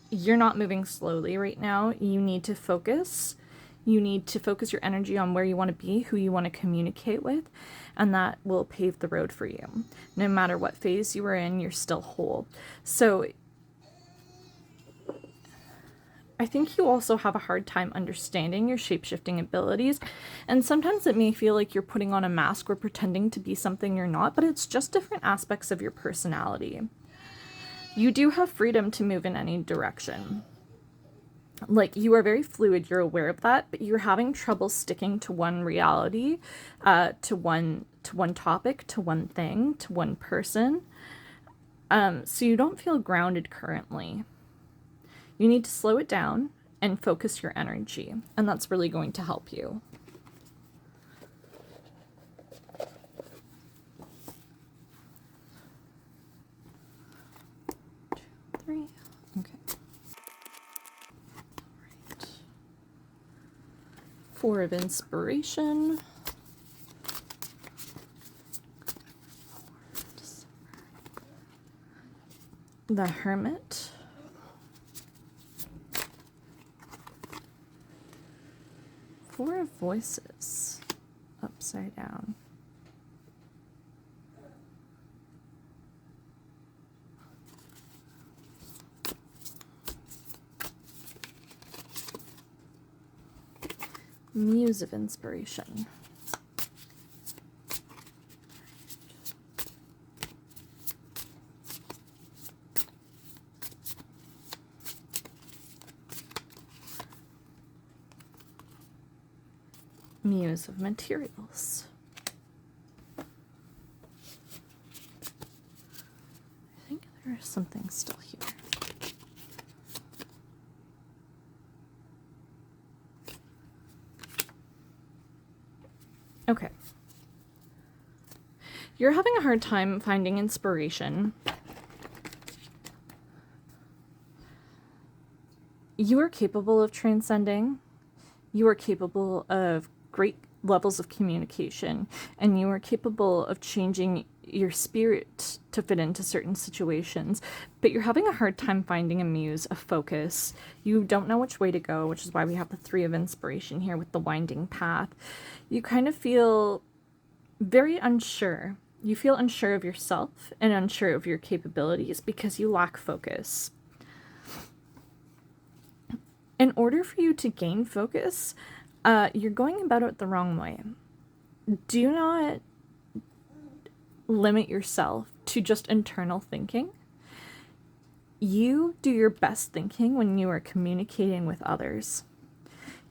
You're not moving slowly right now. You need to focus. You need to focus your energy on where you want to be, who you want to communicate with, and that will pave the road for you. No matter what phase you are in, you're still whole. So I think you also have a hard time understanding your shape-shifting abilities, and sometimes it may feel like you're putting on a mask or pretending to be something you're not, but it's just different aspects of your personality. You do have freedom to move in any direction. Like, you are very fluid, you're aware of that, but you're having trouble sticking to one reality, to one topic, to one thing, to one person. So you don't feel grounded currently. You need to slow it down and focus your energy, and that's really going to help you. Two, three. Okay. Right. Four of inspiration. The Hermit. Four of Voices, upside down. Muse of Inspiration. Muse of Materials. I think there is something still here. Okay. You're having a hard time finding inspiration. You are capable of transcending. You are capable of great levels of communication, and you are capable of changing your spirit to fit into certain situations, but you're having a hard time finding a muse, a focus. You don't know which way to go, which is why we have the Three of Inspiration here with the winding path. You kind of feel very unsure. You feel unsure of yourself and unsure of your capabilities because you lack focus. In order for you to gain focus, you're going about it the wrong way. Do not limit yourself to just internal thinking. You do your best thinking when you are communicating with others.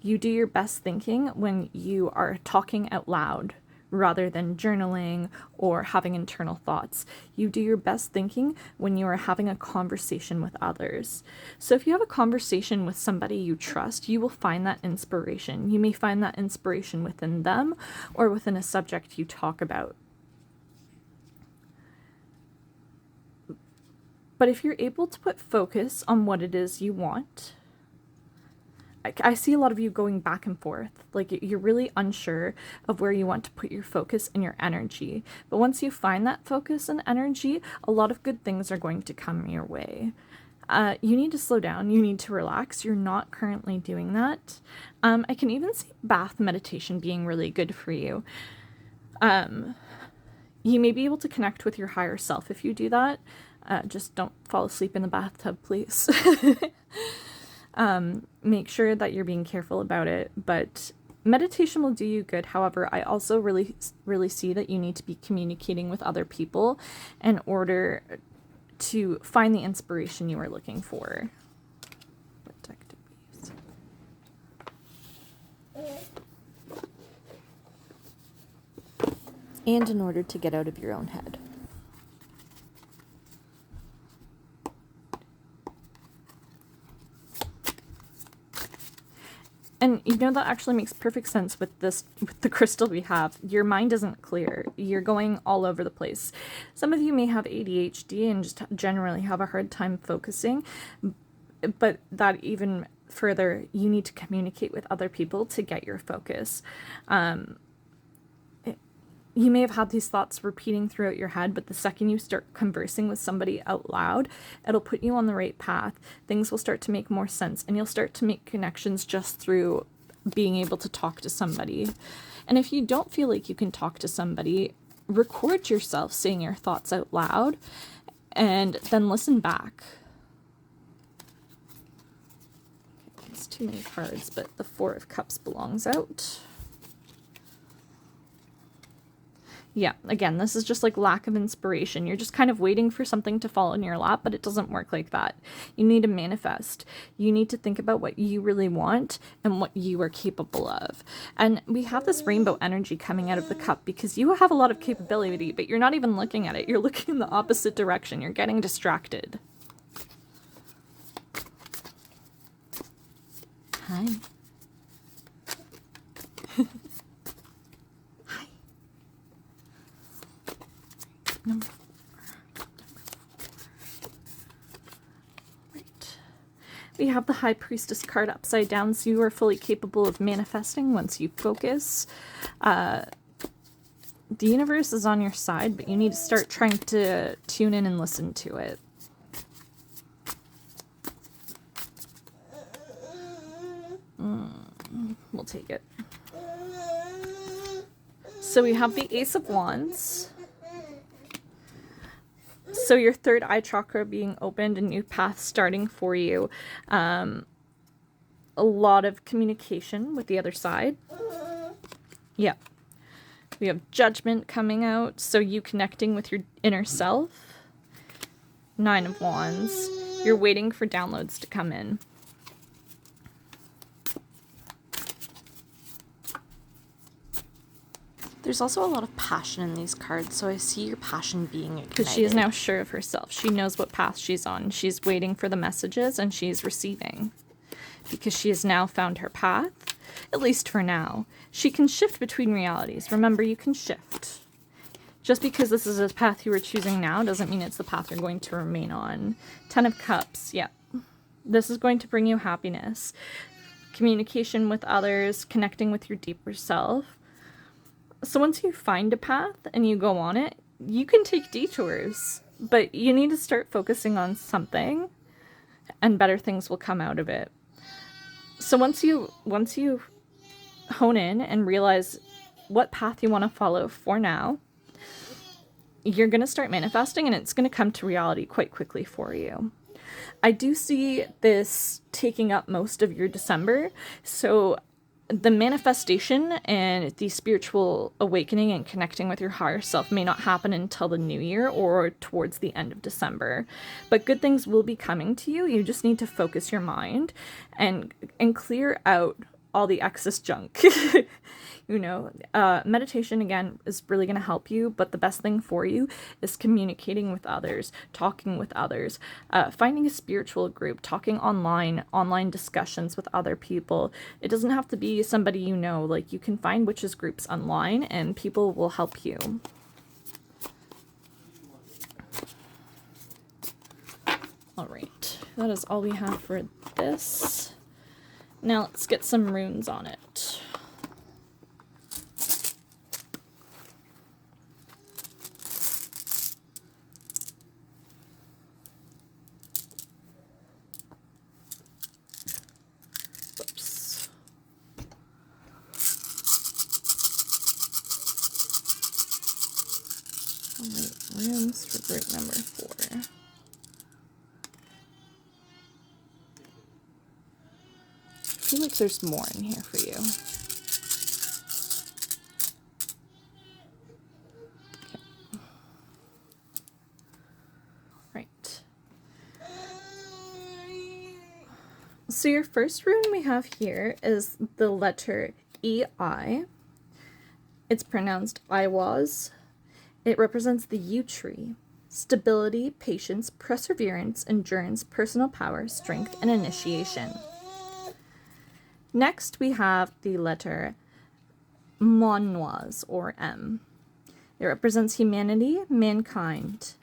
You do your best thinking when you are talking out loud rather than journaling or having internal thoughts. You do your best thinking when you are having a conversation with others. So if you have a conversation with somebody you trust, you will find that inspiration. You may find that inspiration within them or within a subject you talk about. But if you're able to put focus on what it is you want, I see a lot of you going back and forth. Like, you're really unsure of where you want to put your focus and your energy. But once you find that focus and energy, a lot of good things are going to come your way. You need to slow down. You need to relax. You're not currently doing that. I can even see bath meditation being really good for you. You may be able to connect with your higher self if you do that. Just don't fall asleep in the bathtub, please. Make sure that you're being careful about it, but meditation will do you good. However, I also really see that you need to be communicating with other people in order to find the inspiration you are looking for. Protective bees. And in order to get out of your own head. And you know, that actually makes perfect sense with the crystal we have. Your mind isn't clear. You're going all over the place. Some of you may have ADHD and just generally have a hard time focusing, but that even further, you need to communicate with other people to get your focus. You may have had these thoughts repeating throughout your head, but the second you start conversing with somebody out loud, it'll put you on the right path. Things will start to make more sense, and you'll start to make connections just through being able to talk to somebody. And if you don't feel like you can talk to somebody, record yourself saying your thoughts out loud and then listen back. It's too many cards, but the Four of Cups belongs out. Yeah, again, this is just like lack of inspiration. You're just kind of waiting for something to fall in your lap, but it doesn't work like that. You need to manifest. You need to think about what you really want and what you are capable of. And we have this rainbow energy coming out of the cup because you have a lot of capability, but you're not even looking at it. You're looking in the opposite direction. You're getting distracted. Hi. Number 4. Right. We have the High Priestess card upside down, so you are fully capable of manifesting once you focus. The universe is on your side, but you need to start trying to tune in and listen to it. We'll take it. So we have the Ace of Wands. So your third eye chakra being opened, a new path starting for you. A lot of communication with the other side. Yeah. We have Judgment coming out, so you connecting with your inner self. Nine of Wands. You're waiting for downloads to come in. There's also a lot of passion in these cards, so I see your passion being ignited. Because she is now sure of herself. She knows what path she's on. She's waiting for the messages, and she's receiving. Because she has now found her path, at least for now. She can shift between realities. Remember, you can shift. Just because this is a path you are choosing now doesn't mean it's the path you're going to remain on. 10 of Cups, yeah. This is going to bring you happiness. Communication with others, connecting with your deeper self. So once you find a path and you go on it, you can take detours, but you need to start focusing on something and better things will come out of it. So once you hone in and realize what path you want to follow for now, you're going to start manifesting and it's going to come to reality quite quickly for you. I do see this taking up most of your December, so the manifestation and the spiritual awakening and connecting with your higher self may not happen until the new year or towards the end of December. But good things will be coming to you. You just need to focus your mind and clear out all the excess junk. Meditation, again, is really going to help you, but the best thing for you is communicating with others, talking with others, finding a spiritual group, talking online discussions with other people. It doesn't have to be somebody you know. Like, you can find witches groups online and people will help you. All right, that is all we have for this. Now let's get some runes on it. Runes for group number 4. I feel like there's more in here for you. Okay. Right. So your first rune we have here is the letter EI. It's pronounced Iwaz. It represents the yew tree. Stability, patience, perseverance, endurance, personal power, strength, and initiation. Next, we have the letter Monoise, or M. It represents humanity, mankind,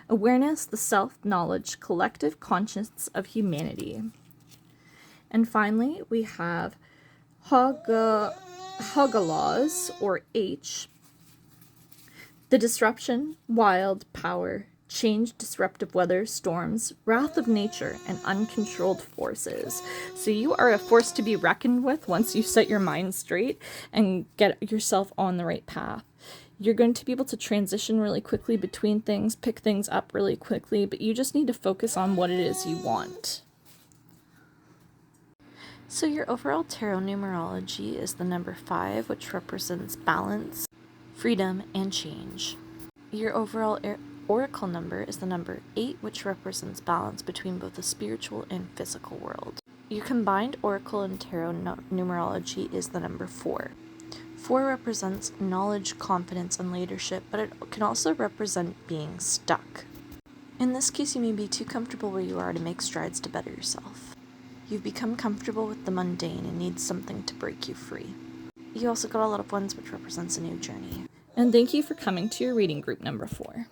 awareness, the self, knowledge, collective conscience of humanity. And finally, we have Hogalaws, or H. The disruption, wild, power, change, disruptive weather, storms, wrath of nature, and uncontrolled forces. So you are a force to be reckoned with once you set your mind straight and get yourself on the right path. You're going to be able to transition really quickly between things, pick things up really quickly, but you just need to focus on what it is you want. So your overall tarot numerology is the number 5, which represents balance, freedom, and change. Your overall oracle number is the number 8, which represents balance between both the spiritual and physical world. Your combined oracle and tarot numerology is the number 4. 4 represents knowledge, confidence, and leadership, but it can also represent being stuck. In this case, you may be too comfortable where you are to make strides to better yourself. You've become comfortable with the mundane and need something to break you free. You also got a lot of ones, which represents a new journey. And thank you for coming to your reading group number 4.